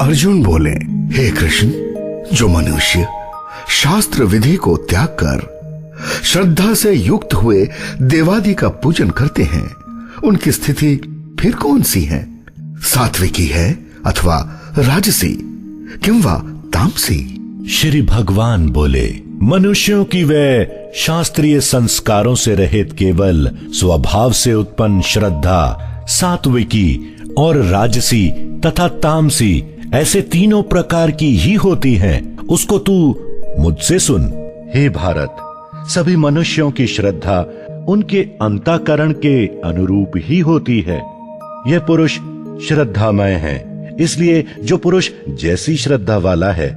अर्जुन बोले, हे कृष्ण, जो मनुष्य शास्त्र विधि को त्याग कर श्रद्धा से युक्त हुए देवादि का पूजन करते हैं, उनकी स्थिति फिर कौन सी है? सात्विकी है अथवा राजसी किंवा तामसी? श्री भगवान बोले, मनुष्यों की वे शास्त्रीय संस्कारों से रहित केवल स्वभाव से उत्पन्न श्रद्धा सात्विकी और राजसी तथा तामसी ऐसे तीनों प्रकार की ही होती है। उसको तू मुझसे सुन। हे भारत, सभी मनुष्यों की श्रद्धा उनके अंतःकरण के अनुरूप ही होती है। यह पुरुष श्रद्धामय है, इसलिए जो पुरुष जैसी श्रद्धा वाला है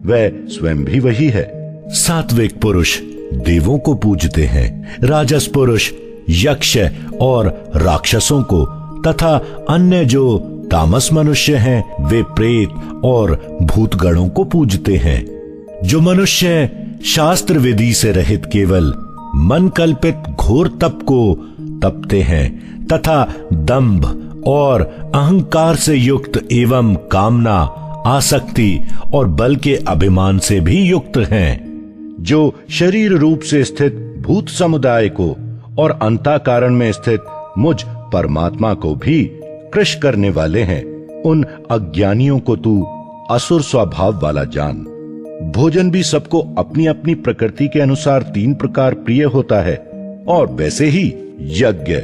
वह स्वयं भी वही है। सात्विक पुरुष देवों को पूजते हैं, राजस पुरुष यक्ष और राक्षसों को तथा अन्य जो तामस मनुष्य हैं वे प्रेत और भूतगणों को पूजते हैं। जो मनुष्य शास्त्र विधि से रहित केवल मन कल्पित घोर तप को तपते हैं तथा दंभ और अहंकार से युक्त एवं कामना, आसक्ति और बल के अभिमान से भी युक्त हैं, जो शरीर रूप से स्थित भूत समुदाय को और अंतःकरण में स्थित मुझ परमात्मा को भी कृश करने वाले हैं, उन अज्ञानियों को तू असुर स्वभाव वाला जान। भोजन भी सबको अपनी अपनी प्रकृति के अनुसार तीन प्रकार प्रिय होता है, और वैसे ही यज्ञ,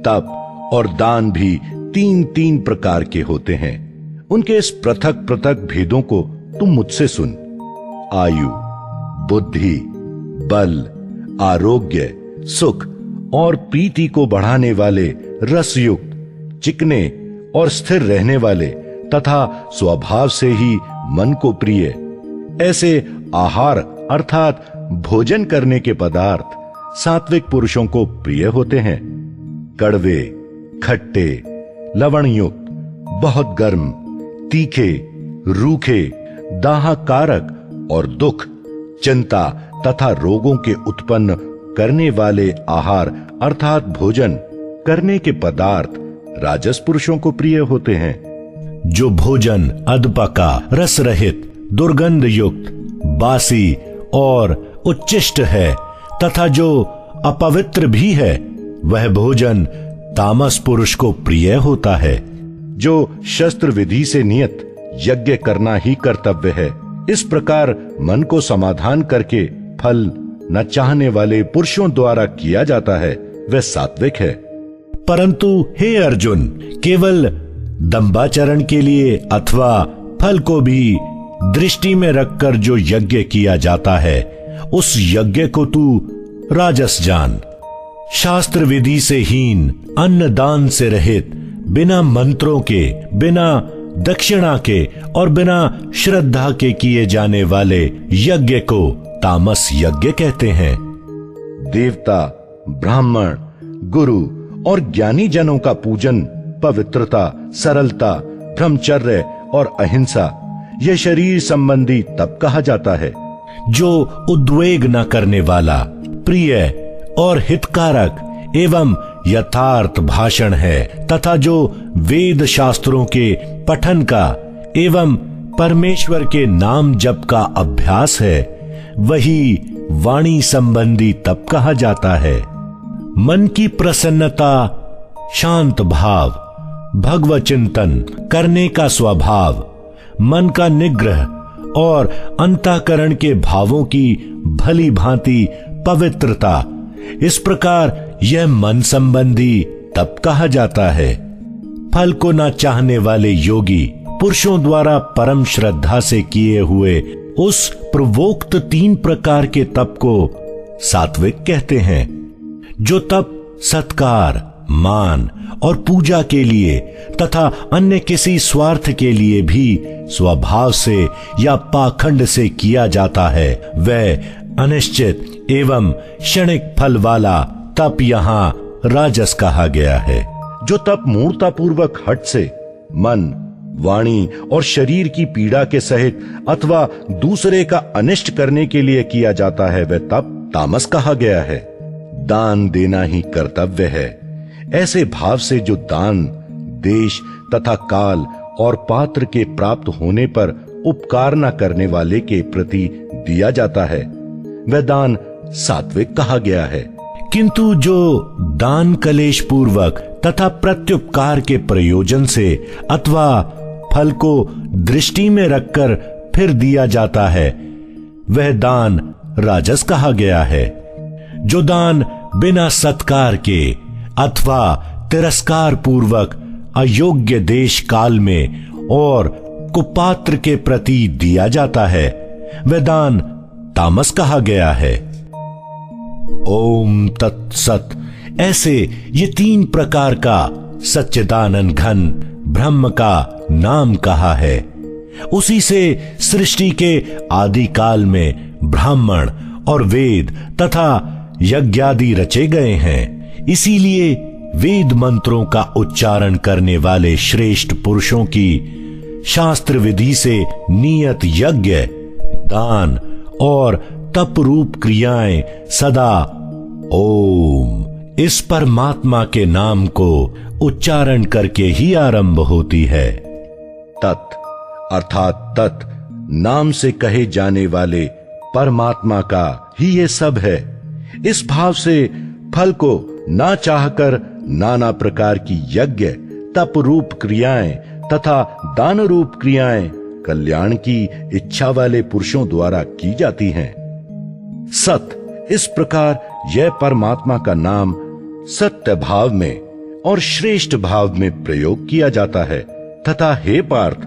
तप और दान भी तीन तीन प्रकार के होते हैं। उनके इस पृथक पृथक भेदों को तुम मुझसे सुन। आयु, बुद्धि, बल, आरोग्य, सुख और प्रीति को बढ़ाने वाले रसयुक्त, चिकने और स्थिर रहने वाले तथा स्वभाव से ही मन को प्रिय ऐसे आहार अर्थात भोजन करने के पदार्थ सात्विक पुरुषों को प्रिय होते हैं। कड़वे, खट्टे, लवणयुक्त, बहुत गर्म, तीखे, रूखे, दाहकारक और दुख, चिंता तथा रोगों के उत्पन्न करने वाले आहार अर्थात भोजन करने के पदार्थ राजस पुरुषों को प्रिय होते हैं। जो भोजन अधपका, रस रहित, दुर्गंध युक्त, बासी और उच्चिष्ट है तथा जो अपवित्र भी है, वह भोजन तामस पुरुष को प्रिय होता है। जो शस्त्र विधि से नियत यज्ञ करना ही कर्तव्य है, इस प्रकार मन को समाधान करके फल न चाहने वाले पुरुषों द्वारा किया जाता है, वह सात्विक है। परंतु हे अर्जुन, केवल दंभाचरण के लिए अथवा फल को भी दृष्टि में रखकर जो यज्ञ किया जाता है, उस यज्ञ को तू राजस जान। शास्त्र विधि से हीन, अन्न दान से रहित, बिना मंत्रों के, बिना दक्षिणा के और बिना श्रद्धा के किए जाने वाले यज्ञ को तामस यज्ञ कहते हैं। देवता, ब्राह्मण, गुरु और ज्ञानी जनों का पूजन पवित्रता, सरलता, ब्रह्मचर्य और अहिंसा, यह शरीर संबंधी तप कहा जाता है। जो उद्वेग न करने वाला, प्रिय और हितकारक एवं यथार्थ भाषण है तथा जो वेद शास्त्रों के पठन का एवं परमेश्वर के नाम जप का अभ्यास है, वही वाणी संबंधी तप कहा जाता है। मन की प्रसन्नता, शांत भाव, भगवत चिंतन करने का स्वभाव, मन का निग्रह और अंतःकरण के भावों की भली भांति पवित्रता, इस प्रकार यह मन संबंधी तप कहा जाता है। फल को न चाहने वाले योगी पुरुषों द्वारा परम श्रद्धा से किए हुए उस प्रवोक्त तीन प्रकार के तप को सात्विक कहते हैं। जो तप सत्कार, मान और पूजा के लिए तथा अन्य किसी स्वार्थ के लिए भी स्वभाव से या पाखंड से किया जाता है, वह अनिश्चित एवं क्षणिक फल वाला तप यहाँ राजस कहा गया है। जो तप मूर्तापूर्वक हठ से मन, वाणी और शरीर की पीड़ा के सहित अथवा दूसरे का अनिष्ट करने के लिए किया जाता है, वह तप तामस कहा गया है। दान देना ही कर्तव्य है, ऐसे भाव से जो दान देश तथा काल और पात्र के प्राप्त होने पर उपकार न करने वाले के प्रति दिया जाता है, वह दान सात्विक कहा गया है। किंतु जो दान कलेश पूर्वक तथा प्रत्युपकार के प्रयोजन से अथवा फल को दृष्टि में रखकर फिर दिया जाता है, वह दान राजस कहा गया है। जो दान बिना सत्कार के अथवा तिरस्कार पूर्वक अयोग्य देश काल में और कुपात्र के प्रति दिया जाता है, वह दान तामस कहा गया है। ओम तत्सत। ऐसे ये 3 प्रकार का सच्चिदानंद घन ब्रह्म का नाम कहा है। उसी से सृष्टि के आदि काल में ब्राह्मण और वेद तथा यज्ञादि रचे गए हैं। इसीलिए वेद मंत्रों का उच्चारण करने वाले श्रेष्ठ पुरुषों की शास्त्र विधि से नियत यज्ञ, दान और तप रूप क्रियाएं सदा ओम इस परमात्मा के नाम को उच्चारण करके ही आरंभ होती है। तत् अर्थात तत् नाम से कहे जाने वाले परमात्मा का ही ये सब है। इस भाव से फल को ना चाहकर नाना प्रकार की यज्ञ, तप रूप क्रियाएं तथा दान रूप क्रियाएं कल्याण की इच्छा वाले पुरुषों द्वारा की जाती हैं। सत, इस प्रकार यह परमात्मा का नाम सत्य भाव में और श्रेष्ठ भाव में प्रयोग किया जाता है तथा हे पार्थ,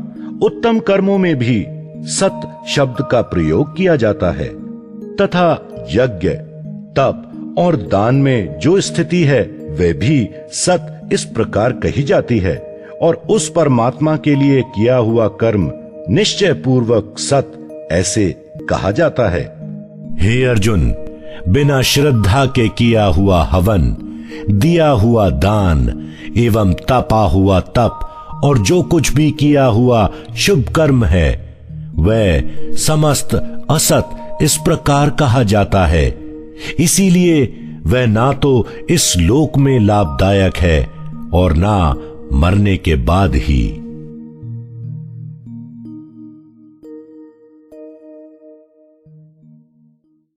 उत्तम कर्मों में भी सत शब्द का प्रयोग किया जाता है तथा यज्ञ, तप और दान में जो स्थिति है वह भी सत इस प्रकार कही जाती है और उस परमात्मा के लिए किया हुआ कर्म निश्चय पूर्वक सत ऐसे कहा जाता है। हे अर्जुन, बिना श्रद्धा के किया हुआ हवन, दिया हुआ दान एवं तपा हुआ तप और जो कुछ भी किया हुआ शुभ कर्म है वह समस्त असत इस प्रकार कहा जाता है। इसीलिए वह ना तो इस लोक में लाभदायक है और ना मरने के बाद ही।